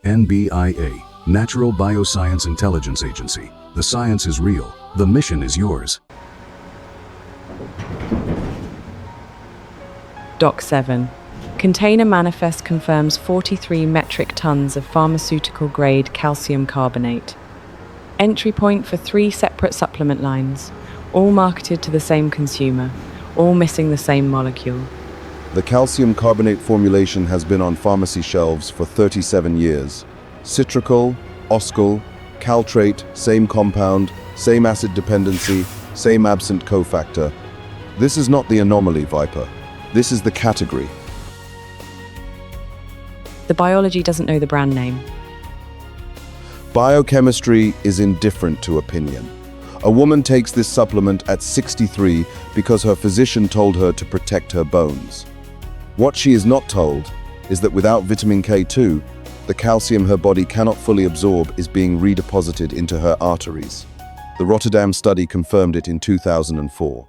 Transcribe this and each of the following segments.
NBIA, Natural Bioscience Intelligence Agency. The science is real. The mission is yours. Doc 7. Container manifest confirms 43 metric tons of pharmaceutical-grade calcium carbonate. Entry point for 3 separate supplement lines, all marketed to the same consumer, all missing the same molecule. The calcium carbonate formulation has been on pharmacy shelves for 37 years. Citrical, oscal, caltrate, same compound, same acid dependency, same absent cofactor. This is not the anomaly, Viper. This is the category. The biology doesn't know the brand name. Biochemistry is indifferent to opinion. A woman takes this supplement at 63 because her physician told her to protect her bones. What she is not told is that without vitamin K2, the calcium her body cannot fully absorb is being redeposited into her arteries. The Rotterdam Study confirmed it in 2004.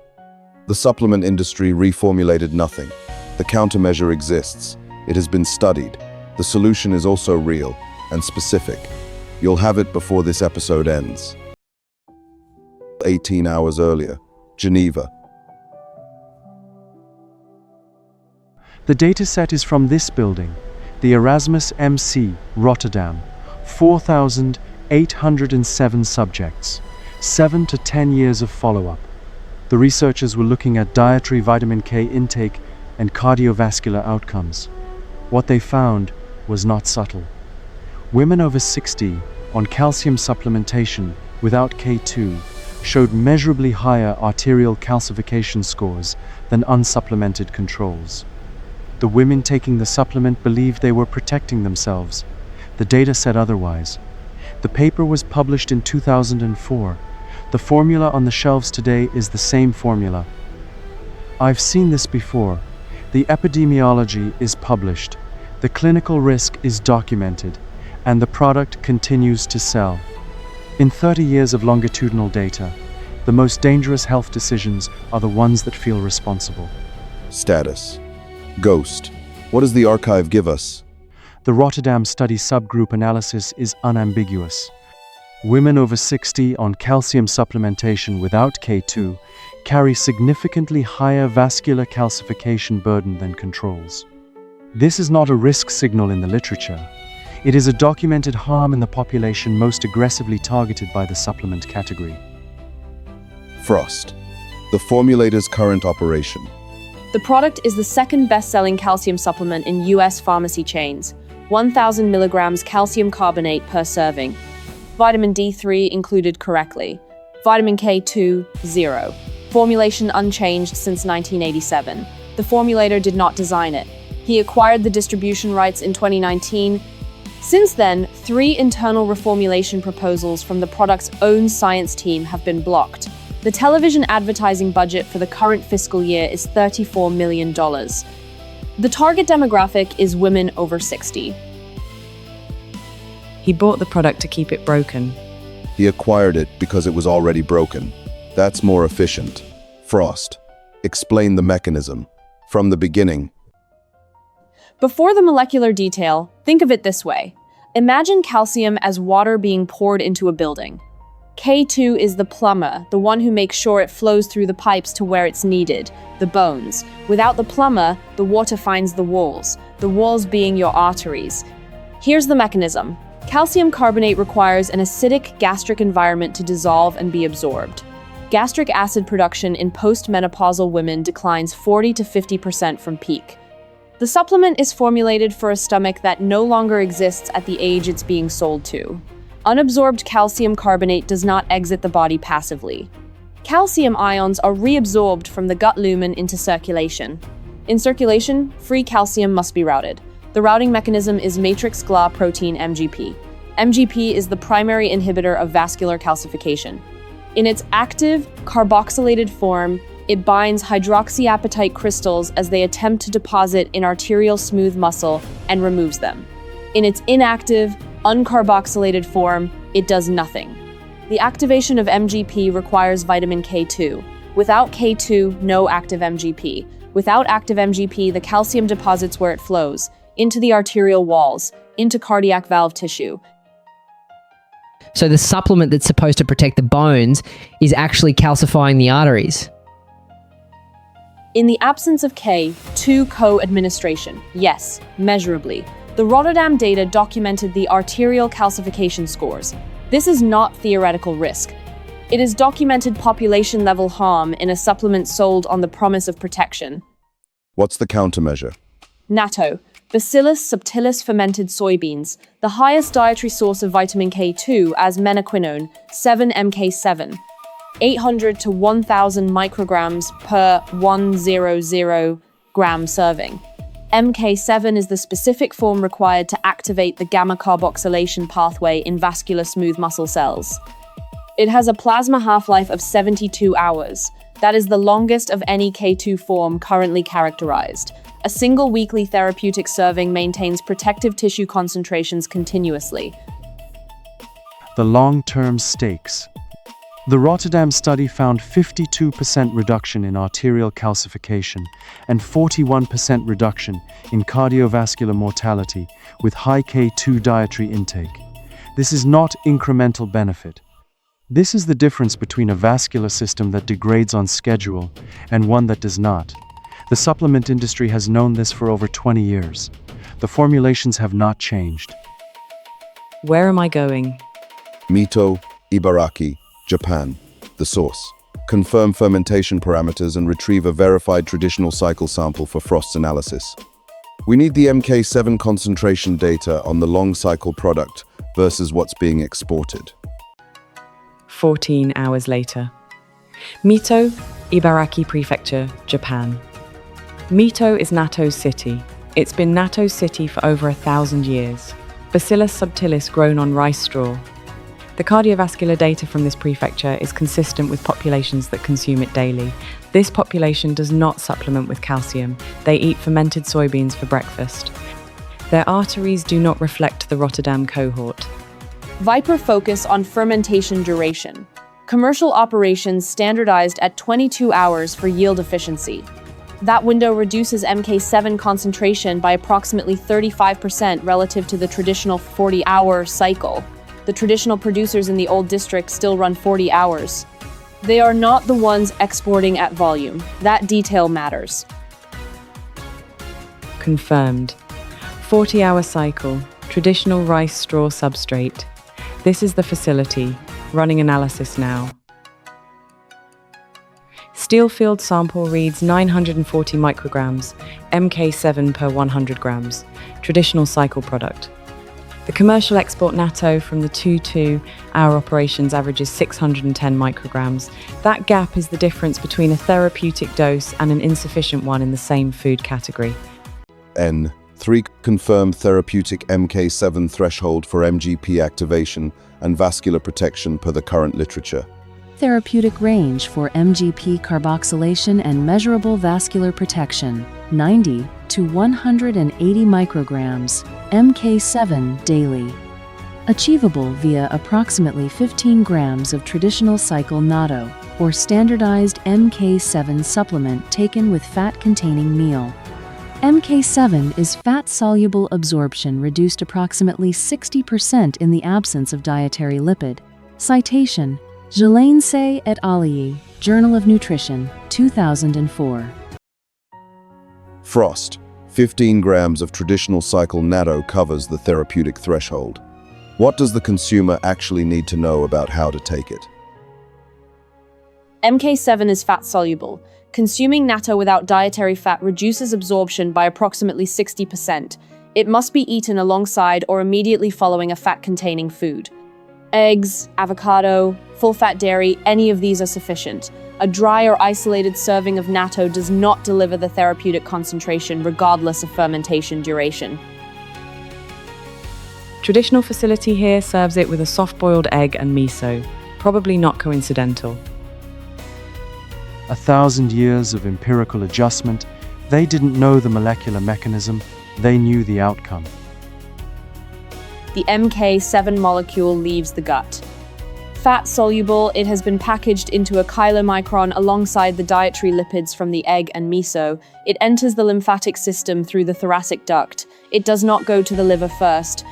The supplement industry reformulated nothing. The countermeasure exists. It has been studied. The solution is also real and specific. You'll have it before this episode ends. 18 hours earlier, Geneva. The dataset is from this building, the Erasmus MC, Rotterdam. 4,807 subjects, 7 to 10 years of follow-up. The researchers were looking at dietary vitamin K intake and cardiovascular outcomes. What they found was not subtle. Women over 60 on calcium supplementation without K2 showed measurably higher arterial calcification scores than unsupplemented controls. The women taking the supplement believed they were protecting themselves. The data said otherwise. The paper was published in 2004. The formula on the shelves today is the same formula. I've seen this before. The epidemiology is published. The clinical risk is documented, and the product continues to sell. In 30 years of longitudinal data, the most dangerous health decisions are the ones that feel responsible. Status. Ghost. What does the archive give us? The Rotterdam Study subgroup analysis is unambiguous. Women over 60 on calcium supplementation without K2 carry significantly higher vascular calcification burden than controls. This is not a risk signal in the literature. It is a documented harm in the population most aggressively targeted by the supplement category. Frost. The formulator's current operation. The product is the second best-selling calcium supplement in US pharmacy chains. 1,000 milligrams calcium carbonate per serving. Vitamin D3 included correctly. Vitamin K2, 0. Formulation unchanged since 1987. The formulator did not design it. He acquired the distribution rights in 2019. Since then, 3 internal reformulation proposals from the product's own science team have been blocked. The television advertising budget for the current fiscal year is $34 million. The target demographic is women over 60. He bought the product to keep it broken. He acquired it because it was already broken. That's more efficient. Frost. Explain the mechanism. From the beginning. Before the molecular detail, think of it this way. Imagine calcium as water being poured into a building. K2 is the plumber, the one who makes sure it flows through the pipes to where it's needed, the bones. Without the plumber, the water finds the walls being your arteries. Here's the mechanism. Calcium carbonate requires an acidic gastric environment to dissolve and be absorbed. Gastric acid production in postmenopausal women declines 40 to 50% from peak. The supplement is formulated for a stomach that no longer exists at the age it's being sold to. Unabsorbed calcium carbonate does not exit the body passively. Calcium ions are reabsorbed from the gut lumen into circulation. In circulation, free calcium must be routed. The routing mechanism is matrix-GLA protein MGP. MGP is the primary inhibitor of vascular calcification. In its active, carboxylated form, it binds hydroxyapatite crystals as they attempt to deposit in arterial smooth muscle and removes them. In its inactive, uncarboxylated form, it does nothing. The activation of MGP requires vitamin K2. Without K2, no active MGP. Without active MGP, the calcium deposits where it flows, into the arterial walls, into cardiac valve tissue. So the supplement that's supposed to protect the bones is actually calcifying the arteries. In the absence of K2 co-administration, yes, measurably. The Rotterdam data documented the arterial calcification scores. This is not theoretical risk. It is documented population-level harm in a supplement sold on the promise of protection. What's the countermeasure? Natto, Bacillus subtilis fermented soybeans, the highest dietary source of vitamin K2 as menaquinone, 7-MK7, 800 to 1,000 micrograms per 100 gram serving. MK7 is the specific form required to activate the gamma carboxylation pathway in vascular smooth muscle cells. It has a plasma half-life of 72 hours. That is the longest of any K2 form currently characterized. A single weekly therapeutic serving maintains protective tissue concentrations continuously. The long-term stakes. The Rotterdam study found 52% reduction in arterial calcification and 41% reduction in cardiovascular mortality with high K2 dietary intake. This is not incremental benefit. This is the difference between a vascular system that degrades on schedule and one that does not. The supplement industry has known this for over 20 years. The formulations have not changed. Where am I going? Mito, Ibaraki, Japan. The source. Confirm fermentation parameters and retrieve a verified traditional cycle sample for Frost's analysis. We need the MK7 concentration data on the long cycle product versus what's being exported. 14 hours later. Mito, Ibaraki Prefecture, Japan. Mito is Natto's city. It's been Natto's city for over 1,000 years. Bacillus subtilis grown on rice straw. The cardiovascular data from this prefecture is consistent with populations that consume it daily. This population does not supplement with calcium. They eat fermented soybeans for breakfast. Their arteries do not reflect the Rotterdam cohort. Viper focus on fermentation duration. Commercial operations standardized at 22 hours for yield efficiency. That window reduces MK7 concentration by approximately 35% relative to the traditional 40-hour cycle. The traditional producers in the old district still run 40 hours. They are not the ones exporting at volume. That detail matters. Confirmed. 40-hour cycle, traditional rice straw substrate. This is the facility, running analysis now. Steel field sample reads 940 micrograms, MK7 per 100 grams, traditional cycle product. The commercial export natto from the 2-hour operations averages 610 micrograms. That gap is the difference between a therapeutic dose and an insufficient one in the same food category. N3 confirmed therapeutic MK7 threshold for MGP activation and vascular protection per the current literature. Therapeutic range for MGP carboxylation and measurable vascular protection, 90 to 180 micrograms, MK7 daily. Achievable via approximately 15 grams of traditional cycle natto or standardized MK7 supplement taken with fat-containing meal. MK7 is fat-soluble absorption reduced approximately 60% in the absence of dietary lipid. Citation: Jelanse et al., Journal of Nutrition, 2004. Frost. 15 grams of traditional cycle natto covers the therapeutic threshold. What does the consumer actually need to know about how to take it? MK7 is fat-soluble. Consuming natto without dietary fat reduces absorption by approximately 60%. It must be eaten alongside or immediately following a fat-containing food. Eggs, avocado, full-fat dairy, any of these are sufficient. A dry or isolated serving of natto does not deliver the therapeutic concentration regardless of fermentation duration. Traditional facility here serves it with a soft-boiled egg and miso, probably not coincidental. 1,000 years of empirical adjustment. They didn't know the molecular mechanism, they knew the outcome. The MK7 molecule leaves the gut. Fat-soluble, it has been packaged into a chylomicron alongside the dietary lipids from the egg and miso. It enters the lymphatic system through the thoracic duct. it does not go to the liver first.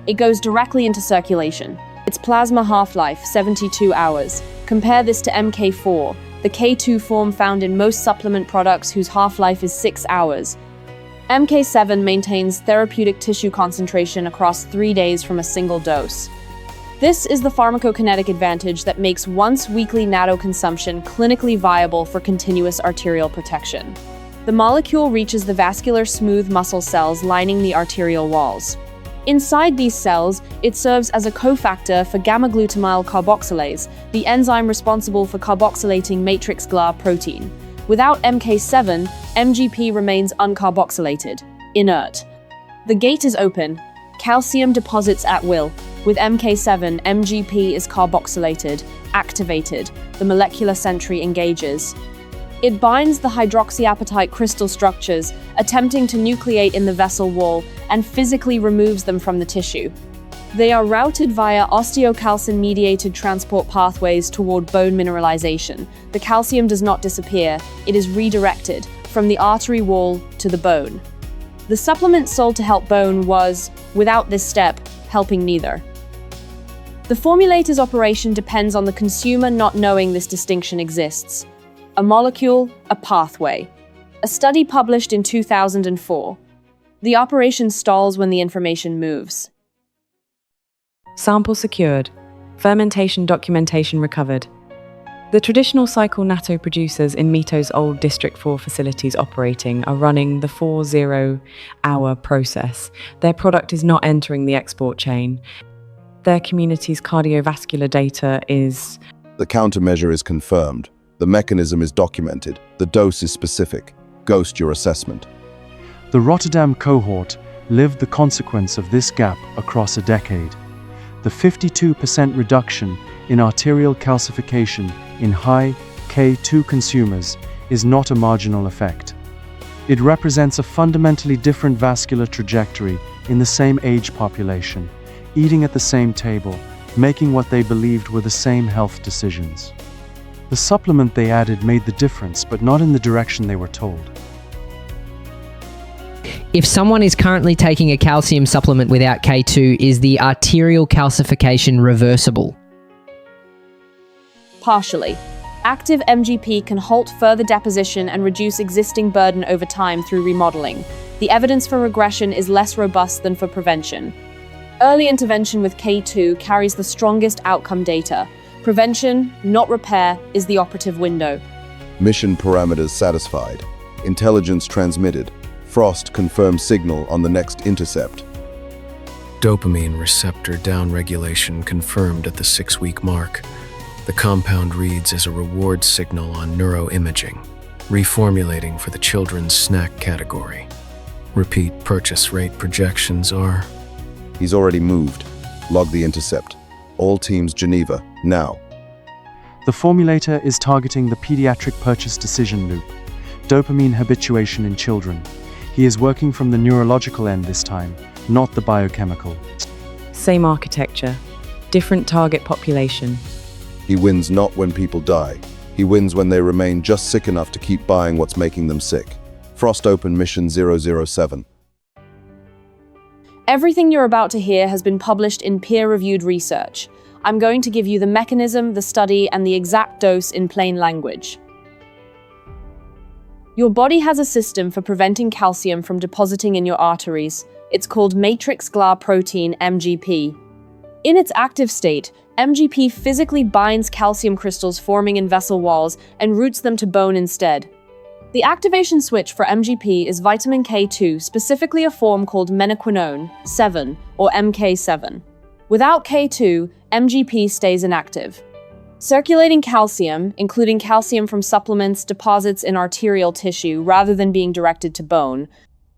It goes directly into circulation. Its plasma half-life, 72 hours. Compare this to MK4, the K2 form found in most supplement products whose half-life is 6 hours. MK7 maintains therapeutic tissue concentration across 3 days from a single dose. This is the pharmacokinetic advantage that makes once-weekly natto consumption clinically viable for continuous arterial protection. The molecule reaches the vascular smooth muscle cells lining the arterial walls. Inside these cells, it serves as a cofactor for gamma-glutamyl carboxylase, the enzyme responsible for carboxylating matrix GLA protein. Without MK7, MGP remains uncarboxylated, inert. The gate is open. Calcium deposits at will. With MK7, MGP is carboxylated, activated. The molecular sentry engages. It binds the hydroxyapatite crystal structures, attempting to nucleate in the vessel wall, and physically removes them from the tissue. They are routed via osteocalcin-mediated transport pathways toward bone mineralization. The calcium does not disappear, it is redirected from the artery wall to the bone. The supplement sold to help bone was, without this step, helping neither. The formulator's operation depends on the consumer not knowing this distinction exists. A molecule, a pathway. A study published in 2004. The operation stalls when the information moves. Sample secured. Fermentation documentation recovered. The traditional cycle natto producers in Mito's old District 4 facilities operating are running the 40-hour process. Their product is not entering the export chain. Their community's cardiovascular data is... The countermeasure is confirmed. The mechanism is documented. The dose is specific. Ghost your assessment. The Rotterdam cohort lived the consequence of this gap across a decade. The 52% reduction in arterial calcification in high K2 consumers is not a marginal effect. It represents a fundamentally different vascular trajectory in the same age population, eating at the same table, making what they believed were the same health decisions. The supplement they added made the difference, but not in the direction they were told. If someone is currently taking a calcium supplement without K2, is the arterial calcification reversible? Partially. Active MGP can halt further deposition and reduce existing burden over time through remodeling. The evidence for regression is less robust than for prevention. Early intervention with K2 carries the strongest outcome data. Prevention, not repair, is the operative window. Mission parameters satisfied. Intelligence transmitted. Frost confirms signal on the next intercept. Dopamine receptor downregulation confirmed at the 6-week mark. The compound reads as a reward signal on neuroimaging, reformulating for the children's snack category. Repeat purchase rate projections are... He's already moved. Log the intercept. All teams Geneva, now. The formulator is targeting the pediatric purchase decision loop, dopamine habituation in children. He is working from the neurological end this time, not the biochemical. Same architecture. Different target population. He wins not when people die. He wins when they remain just sick enough to keep buying what's making them sick. Frost Open Mission 007. Everything you're about to hear has been published in peer-reviewed research. I'm going to give you the mechanism, the study, and the exact dose in plain language. Your body has a system for preventing calcium from depositing in your arteries. It's called matrix GLA protein, MGP. In its active state, MGP physically binds calcium crystals forming in vessel walls and routes them to bone instead. The activation switch for MGP is vitamin K2, specifically a form called menaquinone 7, or MK7. Without K2, MGP stays inactive. Circulating calcium, including calcium from supplements, deposits in arterial tissue rather than being directed to bone.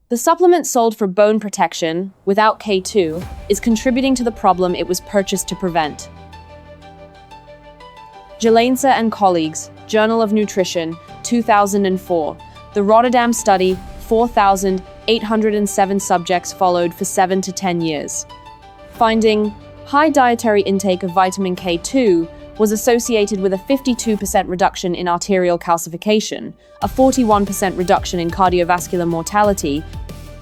The supplement sold for bone protection, without K2, is contributing to the problem it was purchased to prevent. Jelensa and colleagues, Journal of Nutrition, 2004. The Rotterdam Study, 4,807 subjects followed for 7 to 10 years. Finding, high dietary intake of vitamin K2 was associated with a 52% reduction in arterial calcification, a 41% reduction in cardiovascular mortality,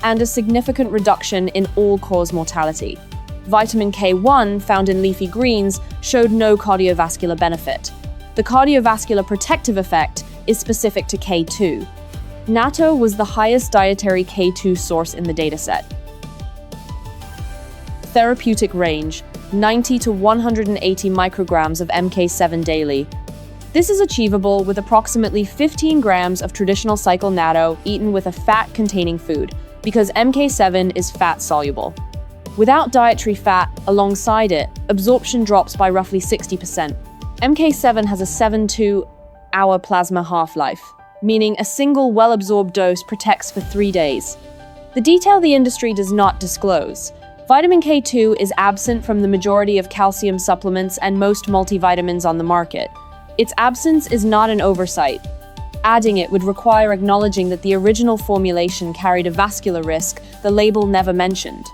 and a significant reduction in all-cause mortality. Vitamin K1, found in leafy greens, showed no cardiovascular benefit. The cardiovascular protective effect is specific to K2. Natto was the highest dietary K2 source in the dataset. Therapeutic range, 90 to 180 micrograms of MK7 daily. This is achievable with approximately 15 grams of traditional cycle natto eaten with a fat-containing food, because MK7 is fat-soluble. Without dietary fat alongside it, absorption drops by roughly 60%. MK7 has a 7-2-hour plasma half-life, meaning a single well-absorbed dose protects for 3 days. The detail the industry does not disclose. Vitamin K2 is absent from the majority of calcium supplements and most multivitamins on the market. Its absence is not an oversight. Adding it would require acknowledging that the original formulation carried a vascular risk the label never mentioned.